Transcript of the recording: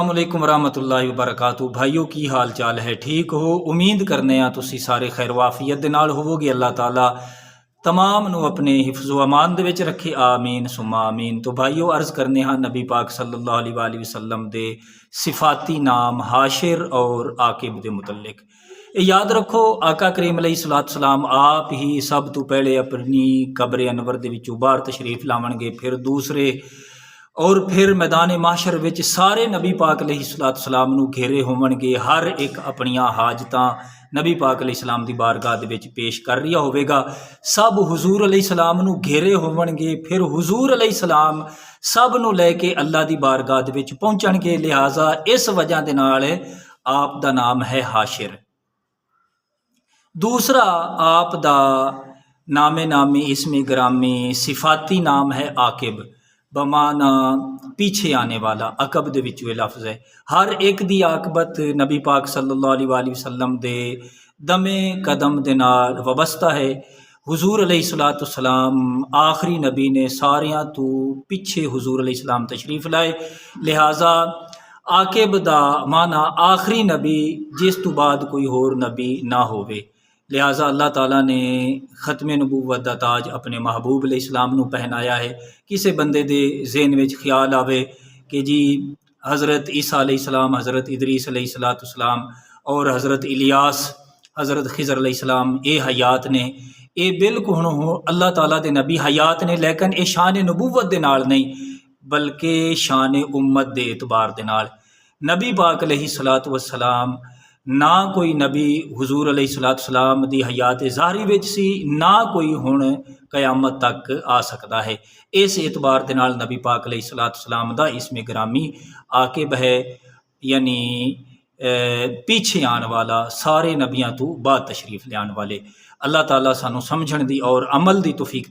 अस्सलामुअलैकुम रहमतुल्लाहि वबरकातुहू। भाइयों की हाल चाल है? ठीक हो? उम्मीद करने तुसी सारे खैर वाफियत दे नाल होवोगे। अल्लाह ताला तमाम नू अपने हिफ्ज़ व अमान दे विच रखे, आमीन सुम्मा आमीन। तो भाइयों अर्ज़ करने हाँ नबी पाक सल्लल्लाहु अलैहि वसल्लम दे सिफाती नाम हाशिर और आकिब दे मुतल्लिक याद रखो। आका करीम अलैहिस्सलाम आप ही सब तो पहले अपनी कब्र अनवर दे विचों बाहर तशरीफ लावणगे, फिर दूसरे और फिर मैदान माशर विच सारे नबी पाक अलैहिस्सलाम नू घेरे होवणगे। हर एक अपनियां हाजतां नबी पाक अलैहिस्सलाम दी बारगाह दे विच पेश कर रिहा होवेगा। सब हुजूर अलैहिस्सलाम नू घेरे होवणगे, फिर हुजूर अलैहिस्सलाम सब नू लैके अल्लाह दी बारगाह दे विच पहुंचणगे। लिहाजा इस वजह दे नाल आप दा नाम है हाशिर। दूसरा आप दा नामे नामी इसमें ग्रामी सिफाती नाम है आकिब, बमाना पीछे आने वाला। अकब दे विच ये लफ्ज़ है। हर एक दी आकबत नबी पाक सल्लल्लाहु अलैहि वसल्लम दे दमे कदम दे नाल वबस्ता है। हुजूर अलैहिस्सलाम आखिरी नबी ने सारियां तो पिछे हुजूर अलैहिस्सलाम तशरीफ लाए। लिहाजा आकिब दा माना आखिरी नबी जिस तो बाद कोई होर नबी ना होवे। लिहाजा अल्लाह ताला ने ख़त्म नबूवत दा ताज अपने महबूब अलैहिस्सलाम नू पहनाया है। किसी बंदे दे ज़हन विच ख्याल आवे कि जी हज़रत ईसा अलैहिस्सलाम, हज़रत इदरीस अलैहिस्सलाम और हज़रत इलियास, हज़रत खिज़र अलैहिस्सलाम ये हयात ने, ये बिल्कुल हुण अल्लाह ताला दे नबी हयात ने, लेकिन ये शान नबूवत दे नाल नहीं बल्कि शान उम्मत दे एतबार दे नाल। नबी पाक अलैहिस्सलाम ना कोई नबी हुजूर अलैहिस्सलाम दी हयात ज़ाहरी विच सी, ना कोई हुण क़यामत तक आ सकता है। इस एतबार दे नाल नबी पाक अलैहिस्सलाम दा इसमें ग्रामी आकिब है, यानी पीछे आने वाला, सारे नबियां तो बाद तशरीफ लियान वाले। अल्लाह ताला सानू समझण दी और अमल दी तौफीक